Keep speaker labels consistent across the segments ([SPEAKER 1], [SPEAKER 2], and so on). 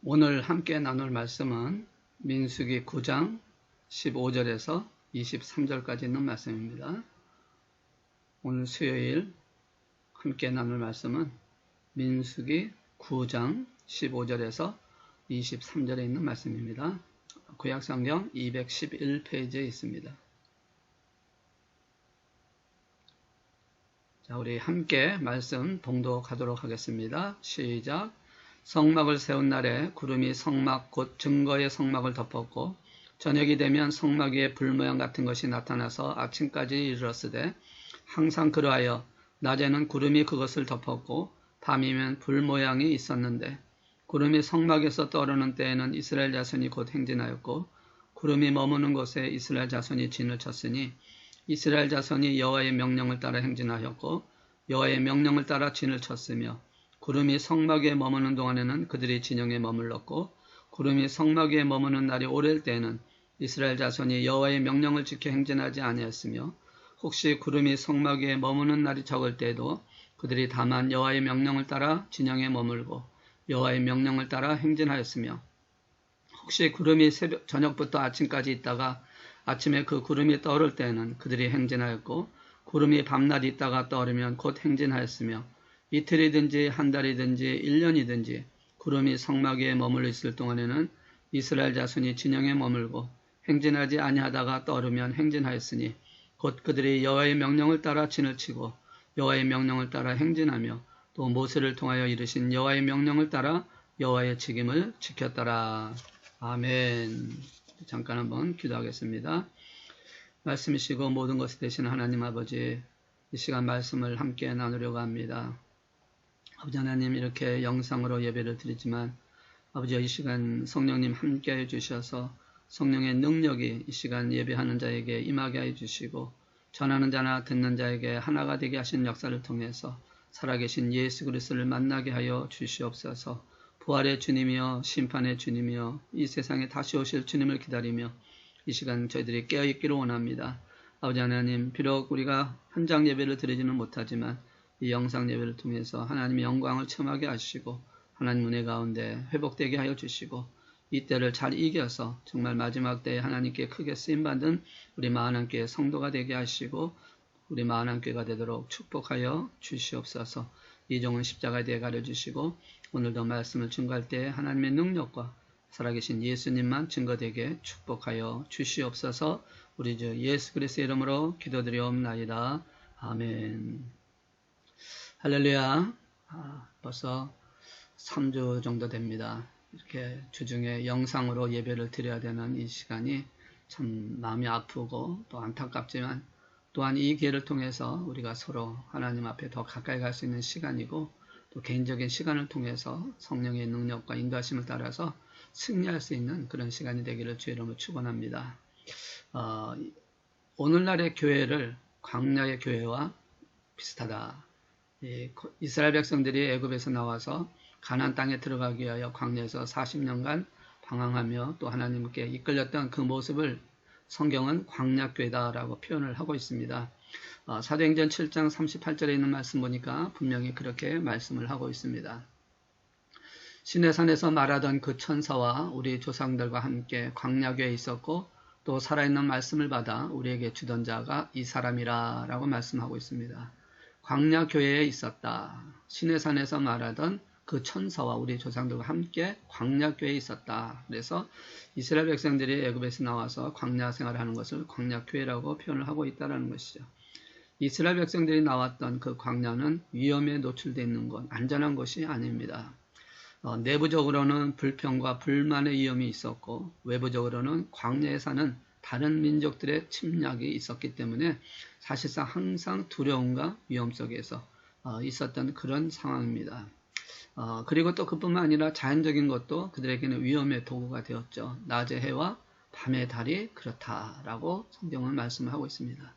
[SPEAKER 1] 오늘 함께 나눌 말씀은 민수기 9장 15절에서 23절까지 있는 말씀입니다. 오늘 수요일 함께 나눌 말씀은 민수기 9장 15절에서 23절에 있는 말씀입니다. 구약성경 211페이지에 있습니다. 자, 우리 함께 말씀 봉독하도록 하겠습니다. 시작. 성막을 세운 날에 구름이 성막 곧 증거의 성막을 덮었고 저녁이 되면 성막 위에 불 모양 같은 것이 나타나서 아침까지 이르렀으되 항상 그러하여 낮에는 구름이 그것을 덮었고 밤이면 불 모양이 있었는데 구름이 성막에서 떠오르는 때에는 이스라엘 자손이 곧 행진하였고 구름이 머무는 곳에 이스라엘 자손이 진을 쳤으니 이스라엘 자손이 여호와의 명령을 따라 행진하였고 여호와의 명령을 따라 진을 쳤으며 구름이 성막 위에 머무는 동안에는 그들이 진영에 머물렀고 구름이 성막 위에 머무는 날이 오랠 때에는 이스라엘 자손이 여호와의 명령을 지켜 행진하지 아니하였으며 혹시 구름이 성막 위에 머무는 날이 적을 때에도 그들이 다만 여호와의 명령을 따라 진영에 머물고 여호와의 명령을 따라 행진하였으며 혹시 구름이 저녁부터 아침까지 있다가 아침에 그 구름이 떠오를 때에는 그들이 행진하였고 구름이 밤낮 있다가 떠오르면 곧 행진하였으며 이틀이든지 한 달이든지 1년이든지 구름이 성막 위에 머물러 있을 동안에는 이스라엘 자손이 진영에 머물고 행진하지 아니하다가 떠오르면 행진하였으니 곧 그들이 여호와의 명령을 따라 진을 치고 여호와의 명령을 따라 행진하며 또 모세를 통하여 이르신 여호와의 명령을 따라 여호와의 책임을 지켰더라. 아멘. 잠깐 한번 기도하겠습니다. 말씀이시고 모든 것이 되신 하나님 아버지, 이 시간 말씀을 함께 나누려고 합니다. 아버지 하나님, 이렇게 영상으로 예배를 드리지만 아버지 이 시간 성령님 함께 해주셔서 성령의 능력이 이 시간 예배하는 자에게 임하게 해주시고 전하는 자나 듣는 자에게 하나가 되게 하신 역사를 통해서 살아계신 예수 그리스도를 만나게 하여 주시옵소서. 부활의 주님이여 심판의 주님이여 이 세상에 다시 오실 주님을 기다리며 이 시간 저희들이 깨어있기를 원합니다. 아버지 하나님, 비록 우리가 현장 예배를 드리지는 못하지만 이 영상 예배를 통해서 하나님의 영광을 체험하게 하시고 하나님 은혜 가운데 회복되게 하여 주시고 이 때를 잘 이겨서 정말 마지막 때에 하나님께 크게 쓰임받은 우리 마흔함교회 성도가 되게 하시고 우리 마흔함교회가 되도록 축복하여 주시옵소서. 이종은 십자가에 대해 가려주시고 오늘도 말씀을 증거할 때 하나님의 능력과 살아계신 예수님만 증거되게 축복하여 주시옵소서. 우리 주 예수 그리스도의 이름으로 기도드리옵나이다. 아멘. 할렐루야. 벌써 3주 정도 됩니다. 이렇게 주중에 영상으로 예배를 드려야 되는 이 시간이 참 마음이 아프고 또 안타깝지만 또한 이 기회를 통해서 우리가 서로 하나님 앞에 더 가까이 갈 수 있는 시간이고 또 개인적인 시간을 통해서 성령의 능력과 인도하심을 따라서 승리할 수 있는 그런 시간이 되기를 주의 이름으로 축원합니다. 오늘날의 교회를 광야의 교회와 비슷하다. 이스라엘 백성들이 애굽에서 나와서 가나안 땅에 들어가기 위하여 광야에서 40년간 방황하며 또 하나님께 이끌렸던 그 모습을 성경은 광야교회다라고 표현을 하고 있습니다. 사도행전 7장 38절에 있는 말씀 보니까 분명히 그렇게 말씀을 하고 있습니다. 시내산에서 말하던 그 천사와 우리 조상들과 함께 광야교회에 있었고 또 살아있는 말씀을 받아 우리에게 주던 자가 이 사람이라 라고 말씀하고 있습니다. 광야교회에 있었다. 시내산에서 말하던 그 천사와 우리 조상들과 함께 광야교회에 있었다. 그래서 이스라엘 백성들이 애굽에서 나와서 광야 생활을 하는 것을 광야교회라고 표현을 하고 있다는 것이죠. 이스라엘 백성들이 나왔던 그 광야는 위험에 노출되어 있는 것, 안전한 것이 아닙니다. 내부적으로는 불평과 불만의 위험이 있었고 외부적으로는 광야에 사는 다른 민족들의 침략이 있었기 때문에 사실상 항상 두려움과 위험 속에서 있었던 그런 상황입니다. 그리고 또 그뿐만 아니라 자연적인 것도 그들에게는 위험의 도구가 되었죠. 낮의 해와 밤의 달이 그렇다라고 성경은 말씀하고 있습니다.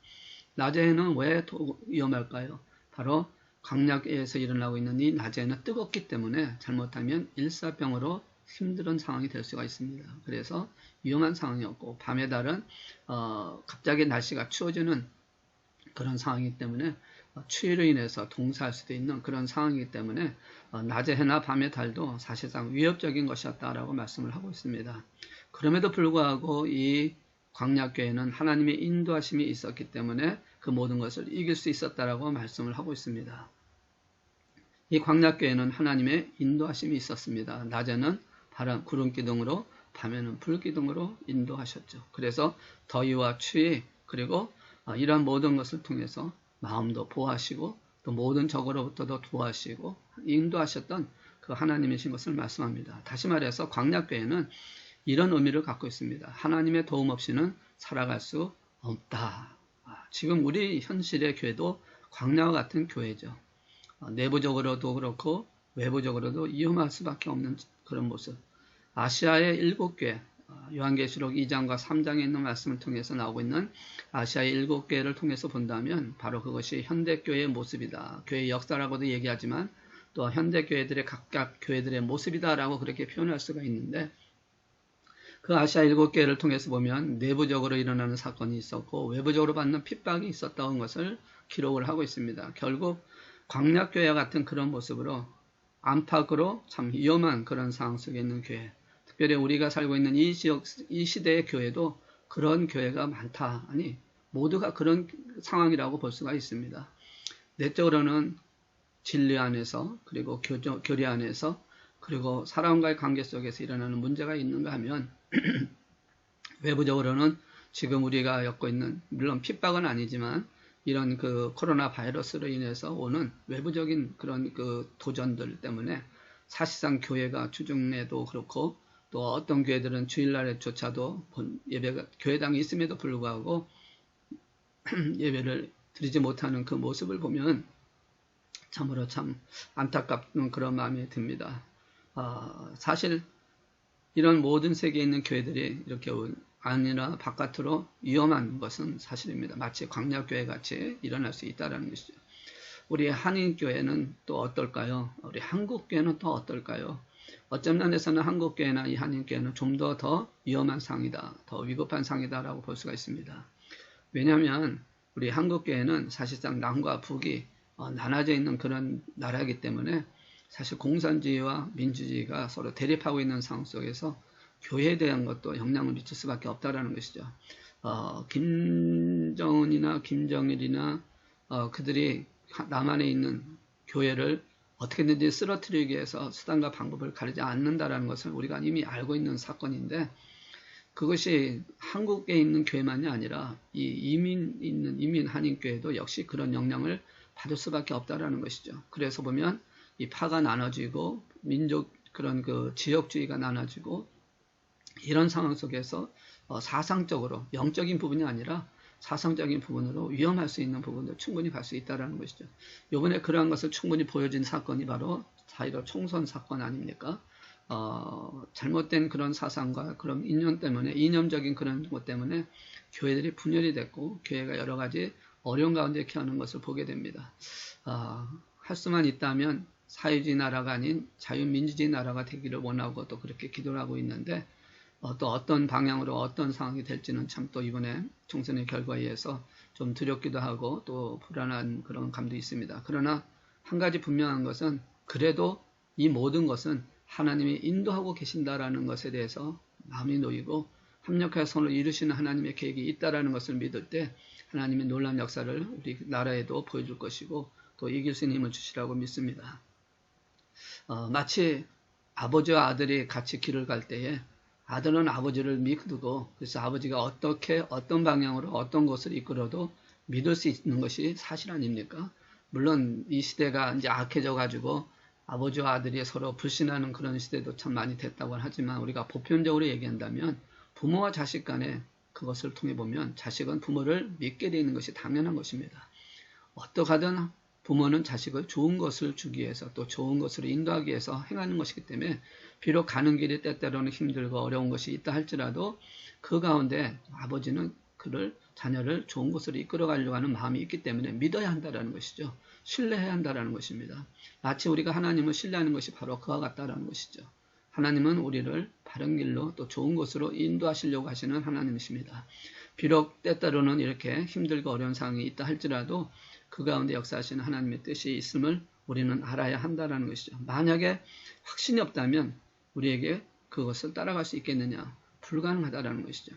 [SPEAKER 1] 낮의 해는 왜 위험할까요? 바로 광야에서 일어나고 있는 이 낮에는 뜨겁기 때문에 잘못하면 일사병으로 힘든 상황이 될 수가 있습니다. 그래서 위험한 상황이었고 밤의 달은 갑자기 날씨가 추워지는 그런 상황이기 때문에 추위로 인해서 동사할 수도 있는 그런 상황이기 때문에 낮의 해나 밤의 달도 사실상 위협적인 것이었다라고 말씀을 하고 있습니다. 그럼에도 불구하고 이 광야교회는 하나님의 인도하심이 있었기 때문에 그 모든 것을 이길 수 있었다라고 말씀을 하고 있습니다. 이 광야교회는 하나님의 인도하심이 있었습니다. 낮에는 바람, 구름 기둥으로, 밤에는 불 기둥으로 인도하셨죠. 그래서 더위와 추위 그리고 이러한 모든 것을 통해서 마음도 보호하시고 또 모든 적으로부터도 도와하시고 인도하셨던 그 하나님이신 것을 말씀합니다. 다시 말해서 광야교회는 이런 의미를 갖고 있습니다. 하나님의 도움 없이는 살아갈 수 없다. 지금 우리 현실의 교회도 광야와 같은 교회죠. 내부적으로도 그렇고 외부적으로도 위험할 수밖에 없는 그런 모습. 아시아의 7개, 요한계시록 2장과 3장에 있는 말씀을 통해서 나오고 있는 아시아의 7개를 통해서 본다면 바로 그것이 현대교회의 모습이다. 교회의 역사라고도 얘기하지만 또 현대교회들의 각각 교회들의 모습이다라고 그렇게 표현할 수가 있는데 그 아시아 7개를 통해서 보면 내부적으로 일어나는 사건이 있었고 외부적으로 받는 핍박이 있었다는 것을 기록을 하고 있습니다. 결국 광야교회와 같은 그런 모습으로 안팎으로 참 위험한 그런 상황 속에 있는 교회, 특별히 우리가 살고 있는 이 시대의 교회도 그런 교회가 많다. 아니 모두가 그런 상황이라고 볼 수가 있습니다. 내적으로는 진리 안에서 그리고 교리 안에서 그리고 사람과의 관계 속에서 일어나는 문제가 있는가 하면 외부적으로는 지금 우리가 겪고 있는 물론 핍박은 아니지만 이런 그 코로나 바이러스로 인해서 오는 외부적인 그런 그 도전들 때문에 사실상 교회가 주중에도 그렇고 또 어떤 교회들은 주일날에조차도 예배가 교회당이 있음에도 불구하고 예배를 드리지 못하는 그 모습을 보면 참으로 참 안타깝는 그런 마음이 듭니다. 사실 이런 모든 세계에 있는 교회들이 이렇게 안이나 바깥으로 위험한 것은 사실입니다. 마치 광야교회 같이 일어날 수 있다는 것이죠. 우리 한인교회는 또 어떨까요? 우리 한국교회는 또 어떨까요? 어떤 면에서는 한국교회나 이 한인교회는 좀 더 위험한 상이다. 더 위급한 상이다라고 볼 수가 있습니다. 왜냐하면 우리 한국교회는 사실상 남과 북이 나눠져 있는 그런 나라이기 때문에 사실 공산주의와 민주주의가 서로 대립하고 있는 상황 속에서 교회에 대한 것도 영향을 미칠 수밖에 없다라는 것이죠. 김정은이나 김정일이나 그들이 남한에 있는 교회를 어떻게든지 쓰러뜨리기 위해서 수단과 방법을 가리지 않는다라는 것을 우리가 이미 알고 있는 사건인데 그것이 한국에 있는 교회만이 아니라 이 이민 한인교회도 역시 그런 영향을 받을 수밖에 없다라는 것이죠. 그래서 보면 이 파가 나눠지고 민족 그런 그 지역주의가 나눠지고 이런 상황 속에서 사상적으로 영적인 부분이 아니라 사상적인 부분으로 위험할 수 있는 부분도 충분히 갈 수 있다는 것이죠. 이번에 그러한 것을 충분히 보여준 사건이 바로 4.15 총선 사건 아닙니까? 잘못된 그런 사상과 그런 이념적인 그런 것 때문에 교회들이 분열이 됐고 교회가 여러 가지 어려운 가운데 처하는 것을 보게 됩니다. 할 수만 있다면 사회주의 나라가 아닌 자유민주주의 나라가 되기를 원하고 또 그렇게 기도를 하고 있는데 또 어떤 방향으로 어떤 상황이 될지는 참 또 이번에 총선의 결과에 의해서 좀 두렵기도 하고 또 불안한 그런 감도 있습니다. 그러나 한 가지 분명한 것은 그래도 이 모든 것은 하나님이 인도하고 계신다라는 것에 대해서 마음이 놓이고 합력하여 손을 이루시는 하나님의 계획이 있다라는 것을 믿을 때 하나님의 놀라운 역사를 우리 나라에도 보여줄 것이고 또 이길 수 있는 힘을 주시라고 믿습니다. 마치 아버지와 아들이 같이 길을 갈 때에 아들은 아버지를 믿고 그래서 아버지가 어떤 방향으로 어떤 것을 이끌어도 믿을 수 있는 것이 사실 아닙니까? 물론 이 시대가 이제 악해져 가지고 아버지와 아들이 서로 불신하는 그런 시대도 참 많이 됐다고 하지만 우리가 보편적으로 얘기한다면 부모와 자식 간에 그것을 통해 보면 자식은 부모를 믿게 되는 것이 당연한 것입니다. 어떠하든 부모는 자식을 좋은 것을 주기 위해서 또 좋은 것으로 인도하기 위해서 행하는 것이기 때문에 비록 가는 길이 때때로는 힘들고 어려운 것이 있다 할지라도 그 가운데 아버지는 자녀를 좋은 곳으로 이끌어 가려고 하는 마음이 있기 때문에 믿어야 한다는 것이죠. 신뢰해야 한다는 것입니다. 마치 우리가 하나님을 신뢰하는 것이 바로 그와 같다는 것이죠. 하나님은 우리를 바른 길로 또 좋은 곳으로 인도하시려고 하시는 하나님이십니다. 비록 때때로는 이렇게 힘들고 어려운 상황이 있다 할지라도 그 가운데 역사하시는 하나님의 뜻이 있음을 우리는 알아야 한다는 것이죠. 만약에 확신이 없다면 우리에게 그것을 따라갈 수 있겠느냐? 불가능하다는 것이죠.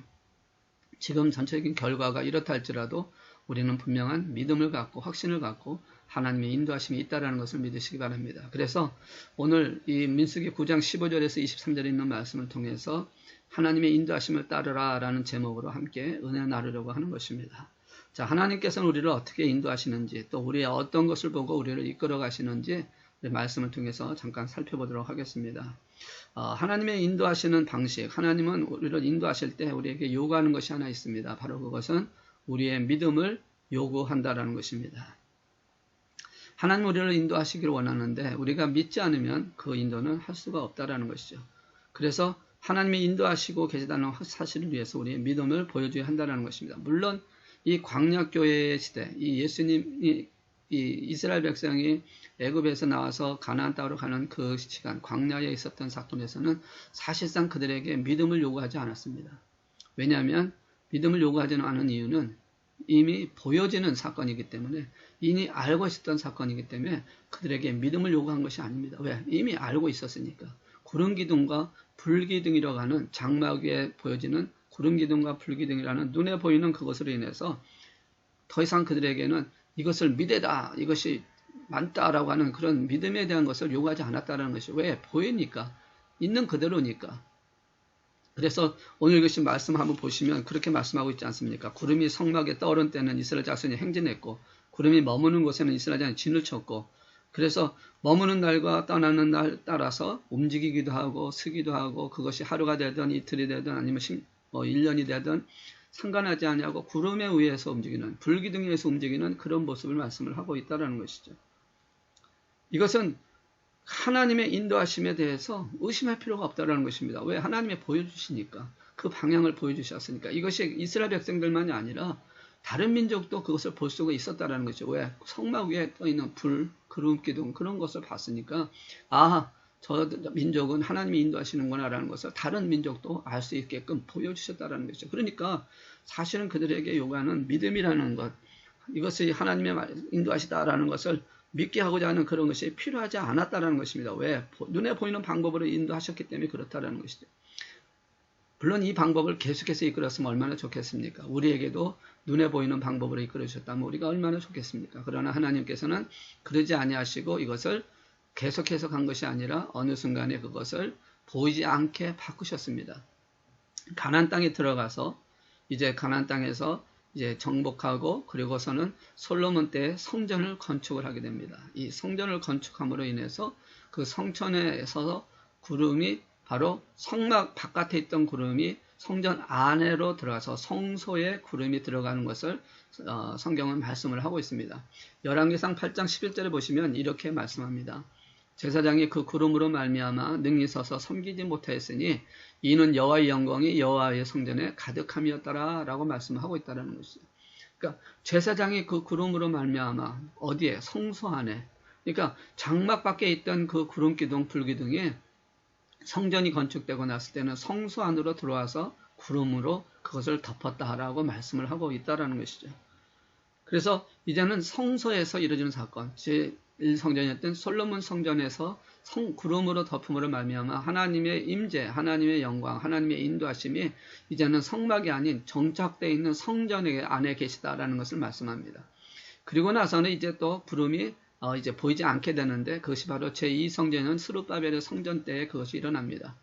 [SPEAKER 1] 지금 전체적인 결과가 이렇다 할지라도 우리는 분명한 믿음을 갖고 확신을 갖고 하나님의 인도하심이 있다는 것을 믿으시기 바랍니다. 그래서 오늘 이 민수기 9장 15절에서 23절에 있는 말씀을 통해서 하나님의 인도하심을 따르라 라는 제목으로 함께 은혜 나누려고 하는 것입니다. 자, 하나님께서는 우리를 어떻게 인도하시는지 또 우리의 어떤 것을 보고 우리를 이끌어 가시는지 말씀을 통해서 잠깐 살펴보도록 하겠습니다. 하나님의 인도하시는 방식, 하나님은 우리를 인도하실 때 우리에게 요구하는 것이 하나 있습니다. 바로 그것은 우리의 믿음을 요구한다라는 것입니다. 하나님 우리를 인도하시기를 원하는데 우리가 믿지 않으면 그 인도는 할 수가 없다라는 것이죠. 그래서 하나님이 인도하시고 계시다는 사실을 위해서 우리의 믿음을 보여줘야 한다는 것입니다. 물론 이 광야교회의 시대, 이 예수님이 이 이스라엘 백성이 애굽에서 나와서 가나안 땅으로 가는 그 시간, 광야에 있었던 사건에서는 사실상 그들에게 믿음을 요구하지 않았습니다. 왜냐하면 믿음을 요구하지 않은 이유는 이미 보여지는 사건이기 때문에, 이미 알고 있었던 사건이기 때문에 그들에게 믿음을 요구한 것이 아닙니다. 왜? 이미 알고 있었으니까. 구름기둥과 불기둥이라고 하는 장막 위에 보여지는 구름기둥과 불기둥이라는 눈에 보이는 그것으로 인해서 더 이상 그들에게는 이것을 믿으다, 이것이 많다라고 하는 그런 믿음에 대한 것을 요구하지 않았다는 것이, 왜? 보이니까, 있는 그대로니까. 그래서 오늘 이것이 말씀 한번 보시면 그렇게 말씀하고 있지 않습니까? 구름이 성막에 떠오른 때는 이스라엘 자손이 행진했고, 구름이 머무는 곳에는 이스라엘 자손이 진을 쳤고, 그래서 머무는 날과 떠나는 날 따라서 움직이기도 하고 쓰기도 하고, 그것이 하루가 되든 이틀이 되든 아니면 1년이 되든 상관하지 아니하고 구름에 의해서 움직이는, 불기둥에 의해서 움직이는 그런 모습을 말씀을 하고 있다는 것이죠. 이것은 하나님의 인도하심에 대해서 의심할 필요가 없다는 것입니다. 왜? 하나님이 보여주시니까, 그 방향을 보여주셨으니까. 이것이 이스라엘 백성들만이 아니라 다른 민족도 그것을 볼 수가 있었다는 것이죠. 왜? 성막 위에 떠있는 불, 구름기둥 그런 것을 봤으니까, 저 민족은 하나님이 인도하시는구나 라는 것을 다른 민족도 알 수 있게끔 보여주셨다는 것이죠. 그러니까 사실은 그들에게 요구하는 믿음이라는 것, 이것이 하나님의 인도하시다라는 것을 믿게 하고자 하는 그런 것이 필요하지 않았다는 것입니다. 왜? 눈에 보이는 방법으로 인도하셨기 때문에 그렇다는 것이죠. 물론 이 방법을 계속해서 이끌었으면 얼마나 좋겠습니까? 우리에게도 눈에 보이는 방법으로 이끌어 주셨다면 우리가 얼마나 좋겠습니까? 그러나 하나님께서는 그러지 아니하시고 이것을 계속해서 간 것이 아니라 어느 순간에 그것을 보이지 않게 바꾸셨습니다. 가나안 땅에 들어가서 이제 가나안 땅에서 이제 정복하고, 그리고서는 솔로몬 때 성전을 건축을 하게 됩니다. 이 성전을 건축함으로 인해서 그 성전에서 구름이, 바로 성막 바깥에 있던 구름이 성전 안으로 들어가서 성소에 구름이 들어가는 것을 성경은 말씀을 하고 있습니다. 열왕기상 8장 11절에 보시면 이렇게 말씀합니다. 제사장이 그 구름으로 말미암아 능히 서서 섬기지 못하였으니 이는 여호와의 영광이 여호와의 성전에 가득함이었더라 라고 말씀하고 있다는 것이죠. 그러니까 제사장이 그 구름으로 말미암아 어디에? 성소 안에. 그러니까 장막 밖에 있던 그 구름기둥, 불기둥이 성전이 건축되고 났을 때는 성소 안으로 들어와서 구름으로 그것을 덮었다라고 말씀을 하고 있다는 것이죠. 그래서 이제는 성소에서 이루어지는 사건, 제1성전이었던 솔로몬 성전에서 구름으로 덮음으로 말미암아 하나님의 임재, 하나님의 영광, 하나님의 인도하심이 이제는 성막이 아닌 정착되어 있는 성전 안에 계시다라는 것을 말씀합니다. 그리고 나서는 이제 또 구름이 이제 보이지 않게 되는데, 그것이 바로 제2성전은 스룹바벨의 성전 때에 그것이 일어납니다.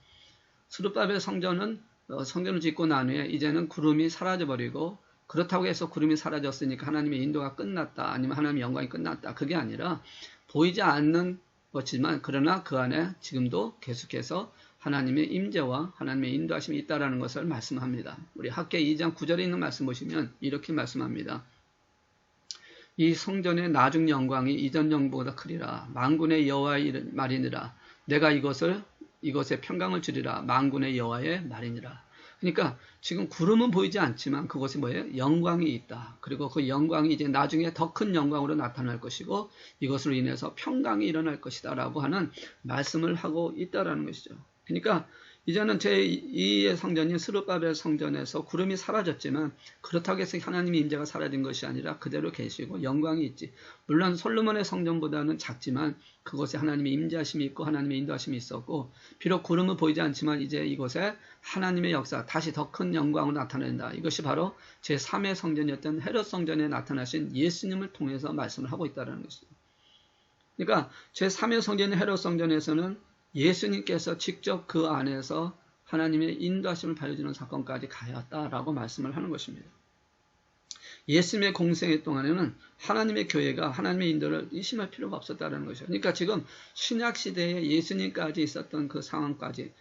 [SPEAKER 1] 스룹바벨 성전은 성전을 짓고 난 후에 이제는 구름이 사라져버리고, 그렇다고 해서 구름이 사라졌으니까 하나님의 인도가 끝났다, 아니면 하나님의 영광이 끝났다, 그게 아니라 보이지 않는 것이지만 그러나 그 안에 지금도 계속해서 하나님의 임재와 하나님의 인도하심이 있다는 것을 말씀합니다. 우리 학개 2장 9절에 있는 말씀 보시면 이렇게 말씀합니다. 이 성전의 나중 영광이 이전 영광보다 크리라. 만군의 여호와의 말이니라. 내가 이것에 평강을 주리라. 만군의 여호와의 말이니라. 그러니까 지금 구름은 보이지 않지만 그것이 뭐예요? 영광이 있다. 그리고 그 영광이 이제 나중에 더 큰 영광으로 나타날 것이고, 이것으로 인해서 평강이 일어날 것이다 라고 하는 말씀을 하고 있다라는 것이죠. 그러니까 이제는 제2의 성전인 스룹바벨 성전에서 구름이 사라졌지만 그렇다고 해서 하나님의 임재가 사라진 것이 아니라 그대로 계시고 영광이 있지. 물론 솔로몬의 성전보다는 작지만 그곳에 하나님의 임재하심이 있고 하나님의 인도하심이 있었고, 비록 구름은 보이지 않지만 이제 이곳에 하나님의 역사, 다시 더 큰 영광으로 나타낸다. 이것이 바로 제3의 성전이었던 헤롯 성전에 나타나신 예수님을 통해서 말씀을 하고 있다는 것이죠. 그러니까 제3의 성전인 헤롯 성전에서는 예수님께서 직접 그 안에서 하나님의 인도하심을 발휘해주는 사건까지 가였다라고 말씀을 하는 것입니다. 예수님의 공생애 동안에는 하나님의 교회가 하나님의 인도를 의심할 필요가 없었다는 것이죠. 그러니까 지금 신약시대에 예수님까지 있었던 그 상황까지,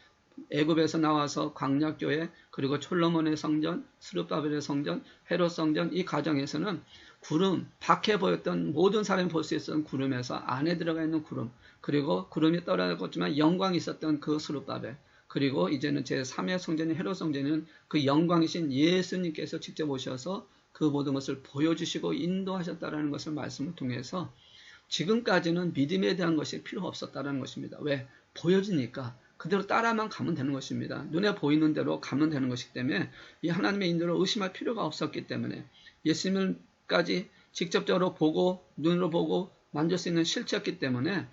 [SPEAKER 1] 애굽에서 나와서 광야교회, 그리고 솔로몬의 성전, 스룹바벨의 성전, 헤롯 성전, 이 과정에서는 구름, 밖에 보였던 모든 사람이 볼 수 있었던 구름에서 안에 들어가 있는 구름, 그리고 구름이 떨어졌지만 영광이 있었던 그 스룹바벨, 그리고 이제는 제3의 성전인 헤롯 성전은 그 영광이신 예수님께서 직접 오셔서 그 모든 것을 보여주시고 인도하셨다는 것을 말씀을 통해서 지금까지는 믿음에 대한 것이 필요가 없었다는 것입니다. 왜? 보여지니까 그대로 따라만 가면 되는 것입니다. 눈에 보이는 대로 가면 되는 것이기 때문에 이 하나님의 인도를 의심할 필요가 없었기 때문에 예수님까지 직접적으로 보고 눈으로 보고 만질 수 있는 실체였기 때문에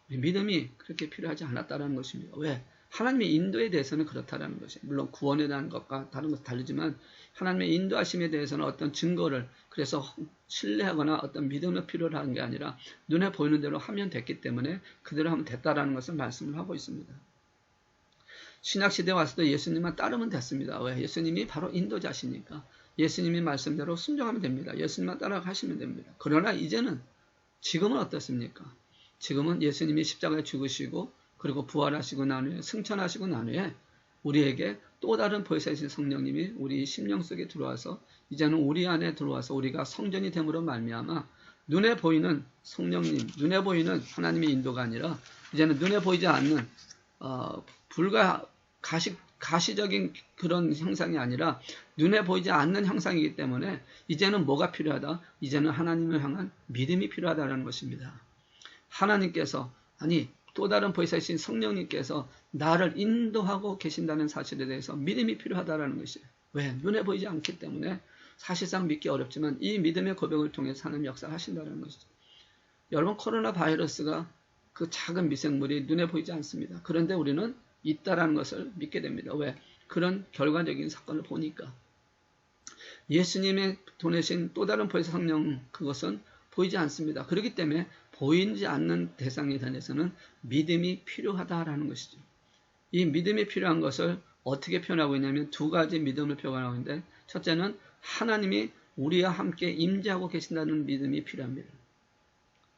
[SPEAKER 1] 믿음이 그렇게 필요하지 않았다는 것입니다. 왜? 하나님의 인도에 대해서는 그렇다는 것이, 물론 구원에 대한 것과 다른 것은 다르지만 하나님의 인도하심에 대해서는 어떤 증거를, 그래서 신뢰하거나 어떤 믿음을 필요로 하는 게 아니라 눈에 보이는 대로 하면 됐기 때문에 그대로 하면 됐다라는 것을 말씀을 하고 있습니다. 신약시대에 왔을 때 예수님만 따르면 됐습니다. 왜? 예수님이 바로 인도자시니까 예수님이 말씀대로 순종하면 됩니다. 예수님만 따라가시면 됩니다. 그러나 이제는 지금은 어떻습니까? 지금은 예수님이 십자가에 죽으시고 그리고 부활하시고 난 후에 승천하시고 난 후에 우리에게 또 다른 보혜사이신 성령님이 우리 심령 속에 들어와서 이제는 우리 안에 들어와서 우리가 성전이 됨으로 말미암아 눈에 보이는 성령님, 눈에 보이는 하나님의 인도가 아니라 이제는 눈에 보이지 않는 가시적인 그런 형상이 아니라 눈에 보이지 않는 형상이기 때문에 이제는 뭐가 필요하다? 이제는 하나님을 향한 믿음이 필요하다는 것입니다. 하나님께서, 아니 또 다른 보혜사이신 성령님께서 나를 인도하고 계신다는 사실에 대해서 믿음이 필요하다는 것이에요. 왜? 눈에 보이지 않기 때문에 사실상 믿기 어렵지만 이 믿음의 고백을 통해서 하나님 역사하신다는 것이죠. 여러분, 코로나 바이러스가 그 작은 미생물이 눈에 보이지 않습니다. 그런데 우리는 있다라는 것을 믿게 됩니다. 왜? 그런 결과적인 사건을 보니까. 예수님의 보내신 또 다른 보혜사 성령, 그것은 보이지 않습니다. 그렇기 때문에 보이지 않는 대상에 대해서는 믿음이 필요하다라는 것이죠. 이 믿음이 필요한 것을 어떻게 표현하고 있냐면 두 가지 믿음을 표현하고 있는데, 첫째는 하나님이 우리와 함께 임재하고 계신다는 믿음이 필요합니다.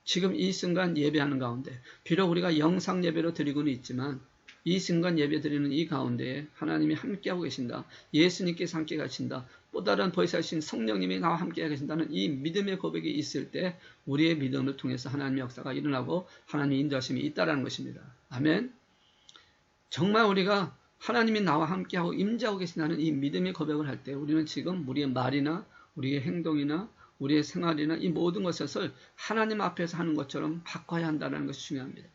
[SPEAKER 1] 지금 이 순간 예배하는 가운데, 비록 우리가 영상 예배로 드리고는 있지만 이 순간 예배 드리는 이 가운데에 하나님이 함께하고 계신다, 예수님께서 함께 가신다, 또 다른 보혜사신 성령님이 나와 함께 계신다는 이 믿음의 고백이 있을 때 우리의 믿음을 통해서 하나님의 역사가 일어나고 하나님의 인도하심이 있다는 것입니다. 아멘. 정말 우리가 하나님이 나와 함께하고 임재하고 계신다는 이 믿음의 고백을 할 때 우리는 지금 우리의 말이나 우리의 행동이나 우리의 생활이나 이 모든 것을 하나님 앞에서 하는 것처럼 바꿔야 한다는 것이 중요합니다.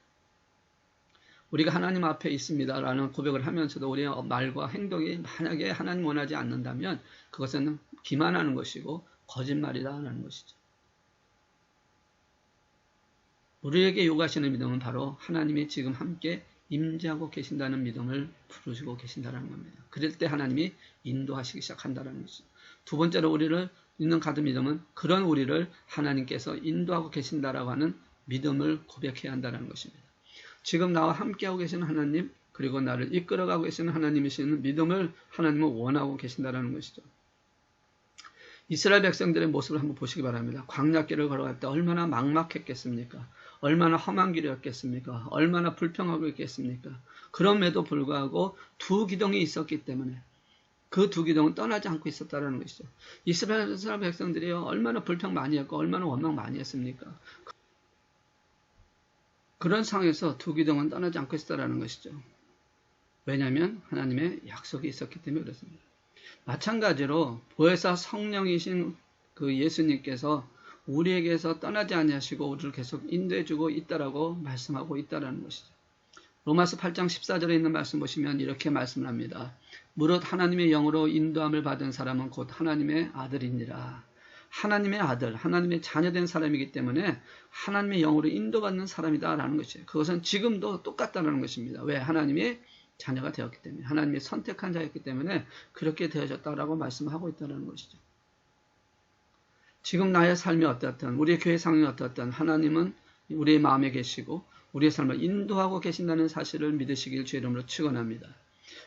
[SPEAKER 1] 우리가 하나님 앞에 있습니다라는 고백을 하면서도 우리의 말과 행동이 만약에 하나님 원하지 않는다면 그것은 기만하는 것이고 거짓말이다라는 것이죠. 우리에게 요구하시는 믿음은 바로 하나님이 지금 함께 임재하고 계신다는 믿음을 부르시고 계신다는 겁니다. 그럴 때 하나님이 인도하시기 시작한다는 것이죠. 두 번째로 우리를 있는 가드 믿음은 그런 우리를 하나님께서 인도하고 계신다라고 하는 믿음을 고백해야 한다는 것입니다. 지금 나와 함께하고 계시는 하나님, 그리고 나를 이끌어가고 계시는 하나님이시는 믿음을 하나님은 원하고 계신다는 것이죠. 이스라엘 백성들의 모습을 한번 보시기 바랍니다. 광야길을 걸어갈 때 얼마나 막막했겠습니까? 얼마나 험한 길이었겠습니까? 얼마나 불평하고 있겠습니까? 그럼에도 불구하고 두 기둥이 있었기 때문에 그 두 기둥은 떠나지 않고 있었다는 것이죠. 이스라엘 백성들이 얼마나 불평 많이 했고 얼마나 원망 많이 했습니까? 그런 상황에서 두 기둥은 떠나지 않고 있었다는 것이죠. 왜냐하면 하나님의 약속이 있었기 때문에 그렇습니다. 마찬가지로 보혜사 성령이신 그 예수님께서 우리에게서 떠나지 아니하시고 우리를 계속 인도해주고 있다라고 말씀하고 있다라는 것이죠. 로마서 8장 14절에 있는 말씀 보시면 이렇게 말씀을 합니다. 무릇 하나님의 영으로 인도함을 받은 사람은 곧 하나님의 아들이니라. 하나님의 아들, 하나님의 자녀된 사람이기 때문에 하나님의 영으로 인도받는 사람이다라는 것이에요. 그것은 지금도 똑같다는 것입니다. 왜? 하나님의 자녀가 되었기 때문에, 하나님이 선택한 자였기 때문에 그렇게 되어졌다라고 말씀하고 있다는 것이죠. 지금 나의 삶이 어떻든, 우리의 교회 상황이 어떻든 하나님은 우리의 마음에 계시고 우리의 삶을 인도하고 계신다는 사실을 믿으시길 주의 이름으로 축원합니다.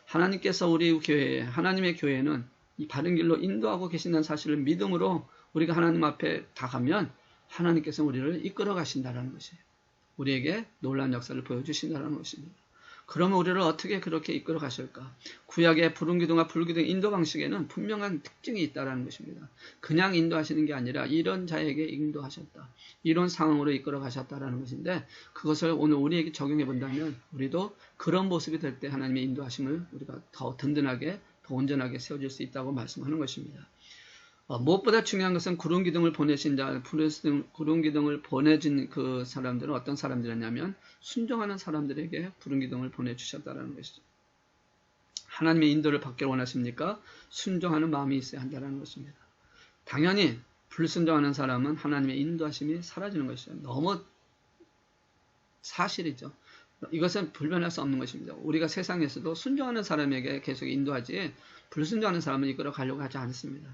[SPEAKER 1] 하나님께서 우리 교회에, 하나님의 교회는 이 바른 길로 인도하고 계신다는 사실을 믿음으로 우리가 하나님 앞에 다가면 하나님께서 우리를 이끌어 가신다는 것이에요. 우리에게 놀라운 역사를 보여주신다는 것입니다. 그러면 우리를 어떻게 그렇게 이끌어 가실까? 구약의 부름기둥과 불기둥 인도 방식에는 분명한 특징이 있다는 것입니다. 그냥 인도하시는 게 아니라 이런 자에게 인도하셨다. 이런 상황으로 이끌어 가셨다는 것인데 그것을 오늘 우리에게 적용해 본다면 우리도 그런 모습이 될 때 하나님의 인도하심을 우리가 더 든든하게, 더 온전하게 세워질 수 있다고 말씀하는 것입니다. 무엇보다 중요한 것은 구름기둥을 보내신 자, 구름기둥을 보내진 그 사람들은 어떤 사람들이었냐면 순종하는 사람들에게 구름기둥을 보내주셨다는 것이죠. 하나님의 인도를 받기를 원하십니까? 순종하는 마음이 있어야 한다는 것입니다. 당연히 불순종하는 사람은 하나님의 인도하심이 사라지는 것이죠. 너무 사실이죠. 이것은 불변할 수 없는 것입니다. 우리가 세상에서도 순종하는 사람에게 계속 인도하지 불순종하는 사람은 이끌어 가려고 하지 않습니다.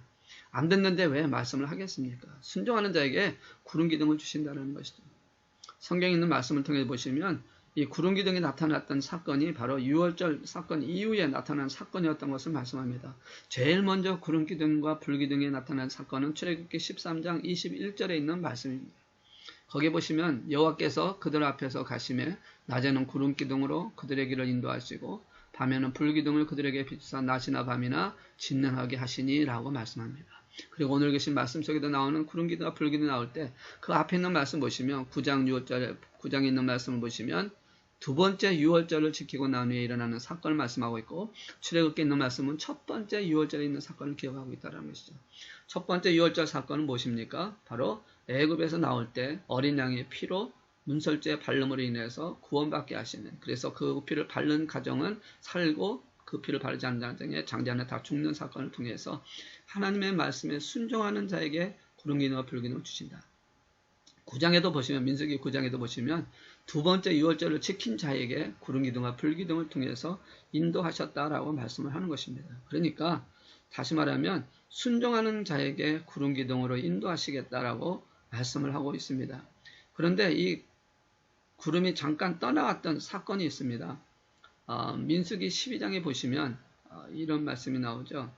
[SPEAKER 1] 안 듣는데 왜 말씀을 하겠습니까? 순종하는 자에게 구름기둥을 주신다는 것이죠. 성경에 있는 말씀을 통해 보시면 이 구름기둥이 나타났던 사건이 바로 유월절 사건 이후에 나타난 사건이었던 것을 말씀합니다. 제일 먼저 구름기둥과 불기둥이 나타난 사건은 출애굽기 13장 21절에 있는 말씀입니다. 거기 보시면 여호와께서 그들 앞에서 가시매 낮에는 구름기둥으로 그들의 길을 인도하시고 밤에는 불기둥을 그들에게 비추사 낮이나 밤이나 진능하게 하시니 라고 말씀합니다. 그리고 오늘 계신 말씀 속에도 나오는 구름기둥과 불기둥이 나올 때 그 앞에 있는 말씀 보시면 9장에 있는 말씀을 보시면 두 번째 유월절을 지키고 난 후에 일어나는 사건을 말씀하고 있고 출애굽기에 있는 말씀은 첫 번째 유월절에 있는 사건을 기억하고 있다는 것이죠. 첫 번째 유월절 사건은 무엇입니까? 바로 애굽에서 나올 때 어린 양의 피로 문설주의 발름으로 인해서 구원받게 하시는, 그래서 그 피를 바른 가정은 살고 그 피를 바르지 않는 가정의 장자는 다 죽는 사건을 통해서 하나님의 말씀에 순종하는 자에게 구름기둥과 불기둥을 주신다. 9장에도 보시면, 민수기 9장에도 보시면 두 번째 유월절을 지킨 자에게 구름기둥과 불기둥을 통해서 인도하셨다라고 말씀을 하는 것입니다. 그러니까 다시 말하면 순종하는 자에게 구름기둥으로 인도하시겠다라고 말씀을 하고 있습니다. 그런데 이 구름이 잠깐 떠나갔던 사건이 있습니다. 민수기 12장에 보시면 이런 말씀이 나오죠.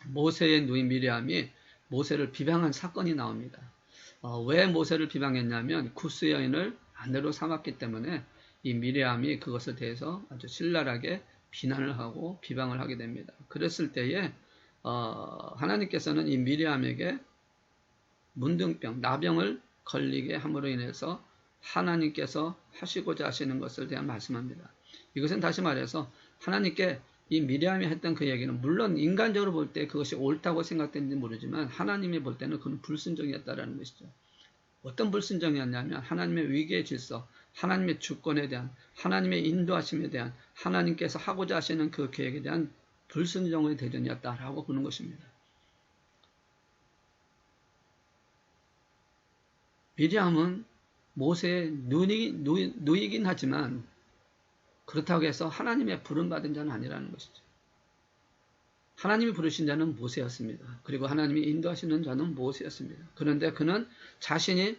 [SPEAKER 1] 모세의 누이 미리암이 모세를 비방한 사건이 나옵니다. 왜 모세를 비방했냐면 구스 여인을 아내로 삼았기 때문에 이 미리암이 그것에 대해서 아주 신랄하게 비난을 하고 비방을 하게 됩니다. 그랬을 때에 하나님께서는 이 미리암에게 문둥병, 나병을 걸리게 함으로 인해서 하나님께서 하시고자 하시는 것을 대한 말씀합니다. 이것은 다시 말해서 하나님께 이 미리암이 했던 그 얘기는 물론 인간적으로 볼 때 그것이 옳다고 생각되는지 모르지만 하나님이 볼 때는 그건 불순종이었다라는 것이죠. 어떤 불순종이었냐면 하나님의 위계의 질서, 하나님의 주권에 대한, 하나님의 인도하심에 대한, 하나님께서 하고자 하시는 그 계획에 대한 불순종의 대전이었다라고 보는 것입니다. 미리암은 모세의 누이긴 하지만 그렇다고 해서 하나님의 부름받은 자는 아니라는 것이죠. 하나님이 부르신 자는 모세였습니다. 그리고 하나님이 인도하시는 자는 모세였습니다. 그런데 그는 자신이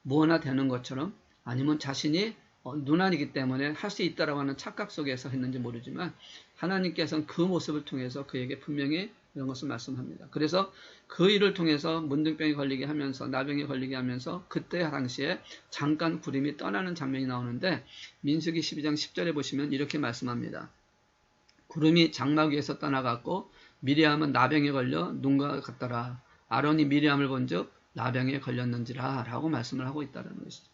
[SPEAKER 1] 무엇나 되는 것처럼 아니면 자신이 누난이기 때문에 할 수 있다라고 하는 착각 속에서 했는지 모르지만 하나님께서는 그 모습을 통해서 그에게 분명히 이런 것을 말씀합니다. 그래서 그 일을 통해서 문둥병이 걸리게 하면서 나병이 걸리게 하면서 그때 당시에 잠깐 구름이 떠나는 장면이 나오는데 민수기 12장 10절에 보시면 이렇게 말씀합니다. 구름이 장막 위에서 떠나갔고 미리암은 나병에 걸려 눈과 같더라. 아론이 미리암을 본즉 나병에 걸렸는지라 라고 말씀을 하고 있다는 것이죠.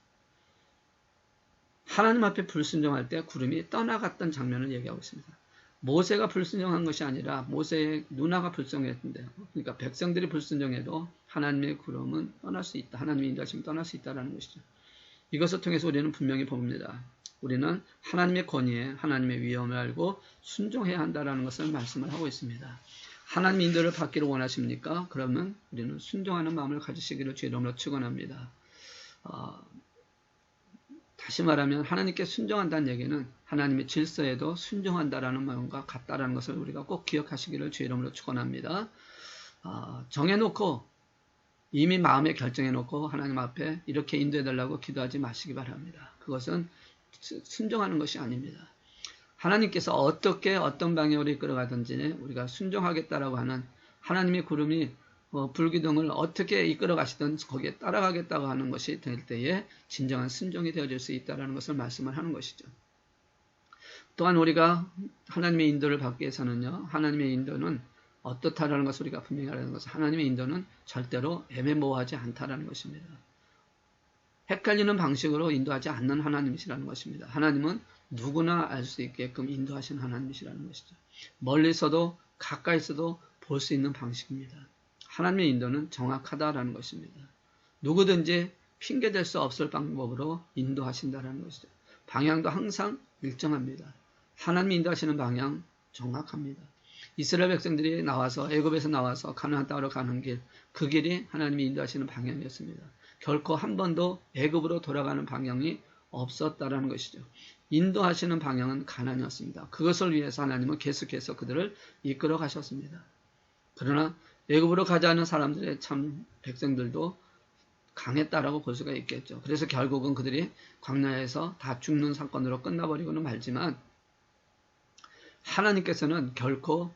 [SPEAKER 1] 하나님 앞에 불순종할 때 구름이 떠나갔던 장면을 얘기하고 있습니다. 모세가 불순종한 것이 아니라 모세의 누나가 불순종했는데, 그러니까 백성들이 불순종해도 하나님의 구름은 떠날 수 있다. 하나님의 인도하심이 떠날 수 있다는 것이죠. 이것을 통해서 우리는 분명히 봅니다. 우리는 하나님의 권위에 하나님의 위엄을 알고 순종해야 한다는 것을 말씀을 하고 있습니다. 하나님의 인도를 받기를 원하십니까? 그러면 우리는 순종하는 마음을 가지시기를 주의 이름으로 축원합니다. 다시 말하면 하나님께 순종한다는 얘기는 하나님의 질서에도 순종한다라는 마음과 같다라는 것을 우리가 꼭 기억하시기를 주의 이름으로 축원합니다. 정해놓고 이미 마음에 결정해놓고 하나님 앞에 이렇게 인도해달라고 기도하지 마시기 바랍니다. 그것은 순종하는 것이 아닙니다. 하나님께서 어떻게 어떤 방향으로 이끌어가든지 우리가 순종하겠다라고 하는 하나님의 구름이 불기둥을 어떻게 이끌어 가시든 거기에 따라가겠다고 하는 것이 될 때에 진정한 순종이 되어질 수 있다는 것을 말씀을 하는 것이죠. 또한 우리가 하나님의 인도를 받기 위해서는요. 하나님의 인도는 어떻다라는 것을 우리가 분명히 알아야 것은 하나님의 인도는 절대로 애매모호하지 않다라는 것입니다. 헷갈리는 방식으로 인도하지 않는 하나님이시라는 것입니다. 하나님은 누구나 알 수 있게끔 인도하시는 하나님이시라는 것이죠. 멀리서도 가까이서도 볼 수 있는 방식입니다. 하나님의 인도는 정확하다라는 것입니다. 누구든지 핑계댈 수 없을 방법으로 인도하신다라는 것이죠. 방향도 항상 일정합니다. 하나님이 인도하시는 방향 정확합니다. 이스라엘 백성들이 나와서 애굽에서 나와서 가나안 땅으로 가는 길, 그 길이 하나님이 인도하시는 방향이었습니다. 결코 한 번도 애굽으로 돌아가는 방향이 없었다라는 것이죠. 인도하시는 방향은 가나안이었습니다. 그것을 위해서 하나님은 계속해서 그들을 이끌어 가셨습니다. 그러나 애굽으로 가자는 사람들의 참 백성들도 강했다라고 볼 수가 있겠죠. 그래서 결국은 그들이 광야에서 다 죽는 사건으로 끝나버리고는 말지만 하나님께서는 결코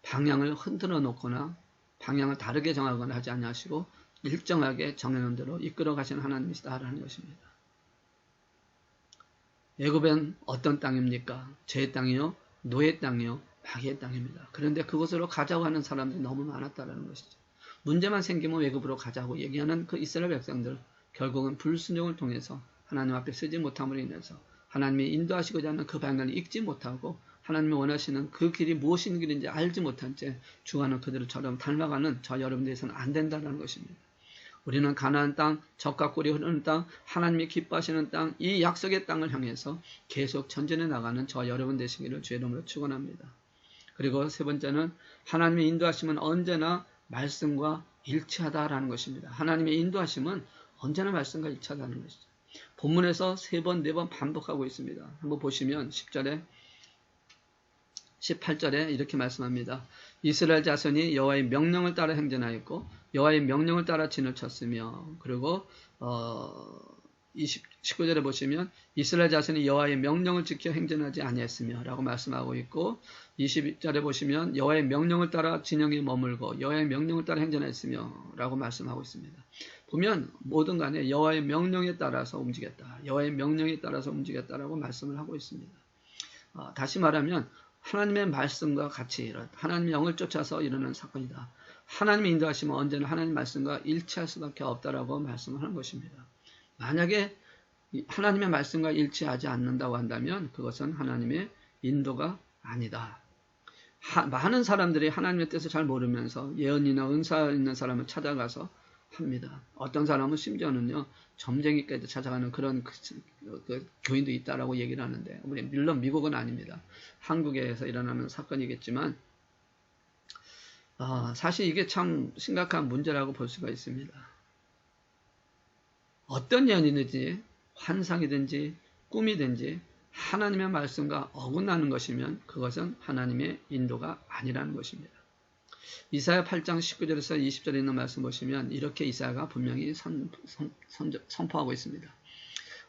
[SPEAKER 1] 방향을 흔들어 놓거나 방향을 다르게 정하거나 하지 아니하시고 일정하게 정해놓은 대로 이끌어 가시는 하나님이시다라는 것입니다. 애굽은 어떤 땅입니까? 죄의 땅이요, 노예 땅이요, 마귀의 땅입니다. 그런데 그곳으로 가자고 하는 사람들이 너무 많았다는 것이죠. 문제만 생기면 애굽으로 가자고 얘기하는 그 이스라엘 백성들, 결국은 불순종을 통해서 하나님 앞에 서지 못함으로 인해서 하나님이 인도하시고자 하는 그 방향을 읽지 못하고 하나님이 원하시는 그 길이 무엇인 길인지 알지 못한 채 죽어가는 그들처럼 닮아가는 저 여러분들에서는 안 된다는 것입니다. 우리는 가나안 땅, 젖과 꿀이 흐르는 땅, 하나님이 기뻐하시는 땅, 이 약속의 땅을 향해서 계속 전진해 나가는 저 여러분 되시기를 주의 이름으로 축원합니다. 그리고 세 번째는 하나님의 인도하심은 언제나 말씀과 일치하다라는 것입니다. 하나님의 인도하심은 언제나 말씀과 일치하다는 것이죠. 본문에서 3번, 4번 반복하고 있습니다. 한번 보시면 10절에 18절에 이렇게 말씀합니다. 이스라엘 자손이 여호와의 명령을 따라 행전하였고 여호와의 명령을 따라 진을 쳤으며, 그리고 19절에 보시면 이스라엘 자손이 여호와의 명령을 지켜 행전하지 아니했으며 라고 말씀하고 있고, 20절에 보시면 여호와의 명령을 따라 진영에 머물고 여호와의 명령을 따라 행전했으며 라고 말씀하고 있습니다. 보면 뭐든 간에 여호와의 명령에 따라서 움직였다, 여호와의 명령에 따라서 움직였다라고 말씀을 하고 있습니다. 다시 말하면 하나님의 말씀과 같이 하나님의 영을 쫓아서 일어나는 사건이다. 하나님의 인도하시면 언제나 하나님의 말씀과 일치할 수밖에 없다라고 말씀을 하는 것입니다. 만약에 하나님의 말씀과 일치하지 않는다고 한다면 그것은 하나님의 인도가 아니다. 많은 사람들이 하나님의 뜻을 잘 모르면서 예언이나 은사 있는 사람을 찾아가서 합니다. 어떤 사람은 심지어는요, 점쟁이까지 찾아가는 그런 교인도 있다라고 얘기를 하는데, 물론 미국은 아닙니다. 한국에서 일어나는 사건이겠지만 사실 이게 참 심각한 문제라고 볼 수가 있습니다. 어떤 예언이든지 환상이든지 꿈이든지 하나님의 말씀과 어긋나는 것이면 그것은 하나님의 인도가 아니라는 것입니다. 이사야 8장 19절에서 20절에 있는 말씀 보시면 이렇게 이사야가 분명히 선포하고 있습니다.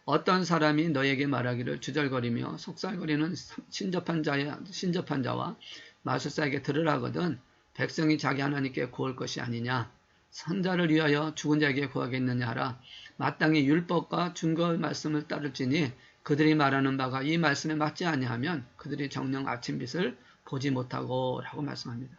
[SPEAKER 1] 어떤 사람이 너에게 말하기를 주절거리며 속살거리는 신접한 자와 마술사에게 들으라거든 백성이 자기 하나님께 구할 것이 아니냐, 선자를 위하여 죽은 자에게 구하겠느냐 하라. 마땅히 율법과 증거의 말씀을 따를지니 그들이 말하는 바가 이 말씀에 맞지 아니하면 그들이 정녕 아침빛을 보지 못하고 라고 말씀합니다.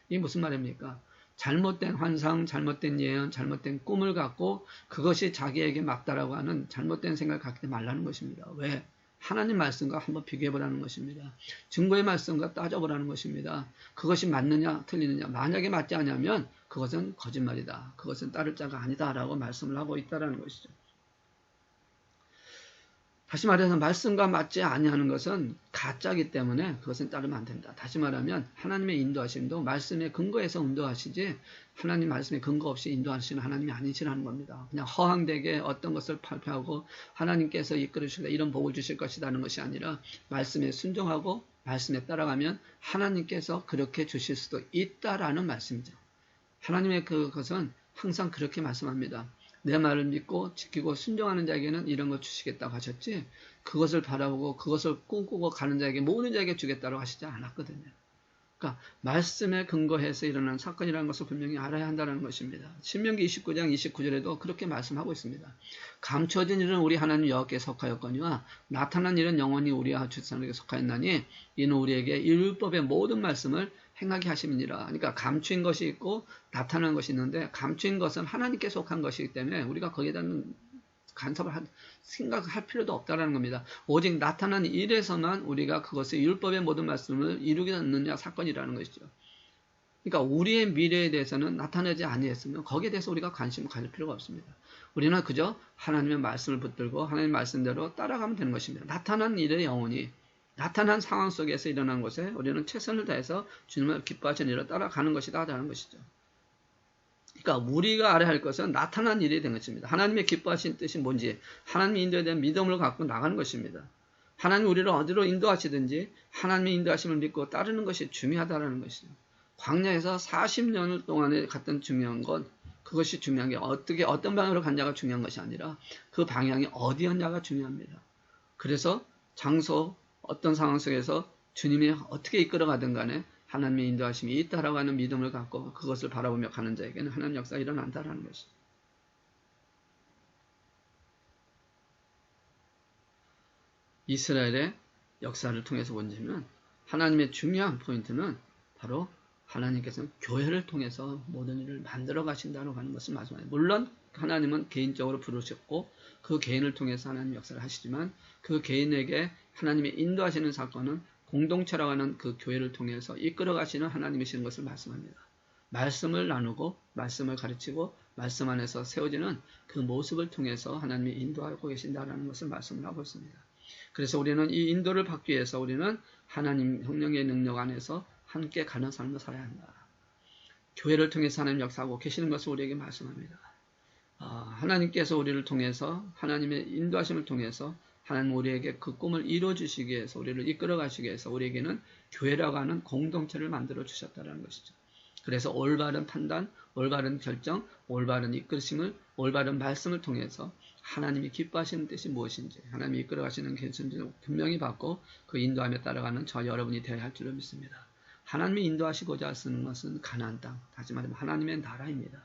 [SPEAKER 1] 이게 무슨 말입니까? 잘못된 환상, 잘못된 예언, 잘못된 꿈을 갖고 그것이 자기에게 맞다라고 하는 잘못된 생각을 갖지 말라는 것입니다. 왜? 하나님 말씀과 한번 비교해보라는 것입니다. 증거의 말씀과 따져보라는 것입니다. 그것이 맞느냐 틀리느냐, 만약에 맞지 않으면 그것은 거짓말이다, 그것은 따를 자가 아니다 라고 말씀을 하고 있다는 것이죠. 다시 말해서 말씀과 맞지 아니하는 것은 가짜이기 때문에 그것은 따르면 안 된다. 다시 말하면 하나님의 인도하심도 말씀의 근거에서 인도하시지 하나님 말씀의 근거 없이 인도하시는 하나님이 아니시라는 겁니다. 그냥 허황되게 어떤 것을 발표하고 하나님께서 이끌어 주시다 이런 복을 주실 것이라는 것이 아니라 말씀에 순종하고 말씀에 따라가면 하나님께서 그렇게 주실 수도 있다라는 말씀이죠. 하나님의 그것은 항상 그렇게 말씀합니다. 내 말을 믿고 지키고 순종하는 자에게는 이런 걸 주시겠다고 하셨지 그것을 바라보고 그것을 꿈꾸고 가는 자에게 모든 자에게 주겠다고 하시지 않았거든요. 그러니까 말씀에 근거해서 일어난 사건이라는 것을 분명히 알아야 한다는 것입니다. 신명기 29장 29절에도 그렇게 말씀하고 있습니다. 감춰진 일은 우리 하나님 여호와께 속하였거니와 나타난 일은 영원히 우리와 주사님에게 속하였나니 이는 우리에게 율법의 모든 말씀을 행하게 하심이니라. 그러니까 감추인 것이 있고 나타난 것이 있는데 감추인 것은 하나님께 속한 것이기 때문에 우리가 거기에 대한 간섭을 생각할 필요도 없다는 겁니다. 오직 나타난 일에서만 우리가 그것의 율법의 모든 말씀을 이루게 되느냐 사건이라는 것이죠. 그러니까 우리의 미래에 대해서는 나타나지 아니했으면 거기에 대해서 우리가 관심을 가질 필요가 없습니다. 우리는 그저 하나님의 말씀을 붙들고 하나님의 말씀대로 따라가면 되는 것입니다. 나타난 일의 영혼이 나타난 상황 속에서 일어난 것에 우리는 최선을 다해서 주님을 기뻐하시는 일을 따라가는 것이다라는 것이죠. 그러니까 우리가 알아야 할 것은 나타난 일이 된 것입니다. 하나님의 기뻐하신 뜻이 뭔지 하나님의 인도에 대한 믿음을 갖고 나가는 것입니다. 하나님 우리를 어디로 인도하시든지 하나님의 인도하심을 믿고 따르는 것이 중요하다는 것이죠. 광야에서 40년을 동안에 갔던 중요한 건 그것이 중요한 게 어떻게 어떤 방향으로 갔냐가 중요한 것이 아니라 그 방향이 어디였냐가 중요합니다. 그래서 장소 어떤 상황 속에서 주님이 어떻게 이끌어가든 간에 하나님의 인도하심이 있다라고 하는 믿음을 갖고 그것을 바라보며 가는 자에게는 하나님 역사가 일어난다라는 것이죠. 이스라엘의 역사를 통해서 본다면 하나님의 중요한 포인트는 바로 하나님께서는 교회를 통해서 모든 일을 만들어 가신다고 하는 것을 말씀합니다. 물론 하나님은 개인적으로 부르셨고 그 개인을 통해서 하나님 역사를 하시지만 그 개인에게 하나님의 인도하시는 사건은 공동체라고 하는 그 교회를 통해서 이끌어 가시는 하나님이시는 것을 말씀합니다. 말씀을 나누고 말씀을 가르치고 말씀 안에서 세워지는 그 모습을 통해서 하나님이 인도하고 계신다는 것을 말씀을 하고 있습니다. 그래서 우리는 이 인도를 받기 위해서 우리는 하나님 성령의 능력 안에서 함께 가는 삶을 살아야 한다. 교회를 통해서 하나님 역사하고 계시는 것을 우리에게 말씀합니다. 하나님께서 우리를 통해서 하나님의 인도하심을 통해서 하나님 우리에게 그 꿈을 이루어 주시기 위해서 우리를 이끌어 가시기 위해서 우리에게는 교회라고 하는 공동체를 만들어 주셨다는 것이죠. 그래서 올바른 판단, 올바른 결정, 올바른 이끌심을 올바른 말씀을 통해서 하나님이 기뻐하시는 뜻이 무엇인지 하나님이 이끌어 가시는 계시를 분명히 받고 그 인도함에 따라가는 저 여러분이 되어야 할 줄로 믿습니다. 하나님이 인도하시고자 쓰는 것은 가나안 땅, 다시 말하면 하나님의 나라입니다.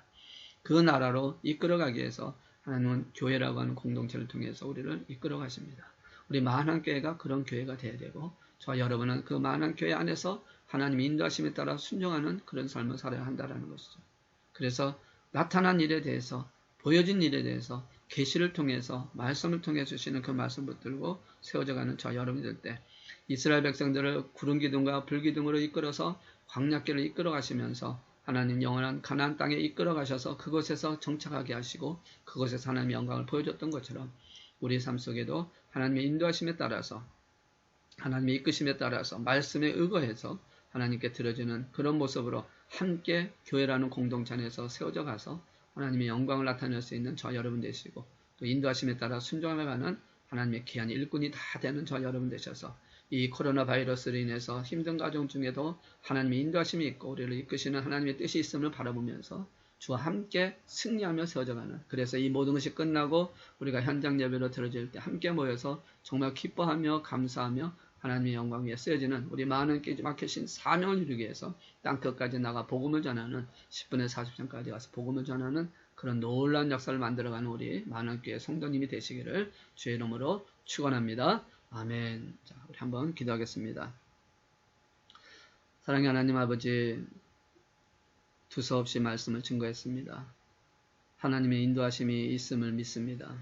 [SPEAKER 1] 그 나라로 이끌어가기 위해서 하나님은 교회라고 하는 공동체를 통해서 우리를 이끌어 가십니다. 우리 만한교회가 그런 교회가 되어야 되고 저와 여러분은 그 만한교회 안에서 하나님의 인도하심에 따라 순종하는 그런 삶을 살아야 한다는 것이죠. 그래서 나타난 일에 대해서 보여진 일에 대해서 계시를 통해서 말씀을 통해 주시는 그 말씀 붙들고 세워져가는 저와 여러분이 될 때 이스라엘 백성들을 구름 기둥과 불 기둥으로 이끌어서 광야길을 이끌어 가시면서 하나님 영원한 가나안 땅에 이끌어 가셔서 그곳에서 정착하게 하시고 그곳에서 하나님의 영광을 보여줬던 것처럼 우리 삶 속에도 하나님의 인도하심에 따라서 하나님의 이끄심에 따라서 말씀에 의거해서 하나님께 드려지는 그런 모습으로 함께 교회라는 공동체 안에서 세워져 가서 하나님의 영광을 나타낼 수 있는 저 여러분 되시고 또 인도하심에 따라 순종하며 가는 하나님의 귀한 일꾼이 다 되는 저 여러분 되셔서 이 코로나 바이러스로 인해서 힘든 가정 중에도 하나님의 인도하심이 있고 우리를 이끄시는 하나님의 뜻이 있음을 바라보면서 주와 함께 승리하며 세워져가는 그래서 이 모든 것이 끝나고 우리가 현장 예배로 드려질 때 함께 모여서 정말 기뻐하며 감사하며 하나님의 영광 위에 쓰여지는 우리 많은 막히신 사명을 이루기 위해서 땅끝까지 나가 복음을 전하는 10분의 40장까지 가서 복음을 전하는 그런 놀라운 역사를 만들어가는 우리 많은 교회 성도님이 되시기를 주의 이름으로 축원합니다. 아멘. 자, 우리 한번 기도하겠습니다. 사랑의 하나님 아버지, 두서없이 말씀을 증거했습니다. 하나님의 인도하심이 있음을 믿습니다.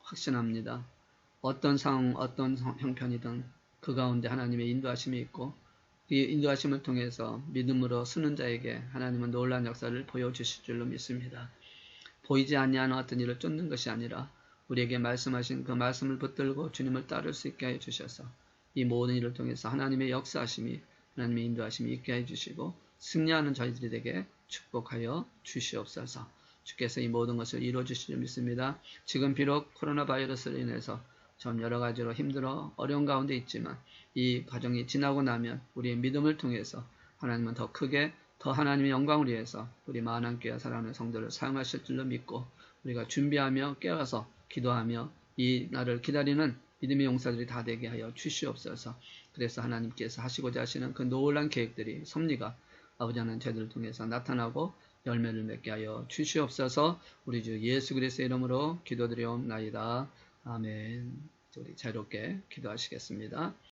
[SPEAKER 1] 확신합니다. 어떤 상황, 어떤 형편이든 그 가운데 하나님의 인도하심이 있고 이 인도하심을 통해서 믿음으로 쓰는 자에게 하나님은 놀라운 역사를 보여주실 줄로 믿습니다. 보이지 아니하는 어떤 일을 쫓는 것이 아니라 우리에게 말씀하신 그 말씀을 붙들고 주님을 따를 수 있게 하여 주셔서 이 모든 일을 통해서 하나님의 역사하심이 하나님의 인도하심이 있게 해 주시고 승리하는 저희들이 되게 축복하여 주시옵소서. 주께서 이 모든 것을 이루어 주실 줄 믿습니다. 지금 비록 코로나 바이러스로 인해서 좀 여러 가지로 힘들어 어려운 가운데 있지만 이 과정이 지나고 나면 우리의 믿음을 통해서 하나님은 더 크게 더 하나님의 영광을 위해서 우리 마한교회 사랑하는 성도를 사용하실 줄로 믿고 우리가 준비하며 깨어서 기도하며 이 날을 기다리는 믿음의 용사들이 다 되게 하여 주시옵소서. 그래서 하나님께서 하시고자 하시는 그 놀라운 계획들이 섭리가 아버지 하나님 저희들을 통해서 나타나고 열매를 맺게 하여 주시옵소서. 우리 주 예수 그리스도의 이름으로 기도드리옵나이다. 아멘. 우리 자유롭게 기도하시겠습니다.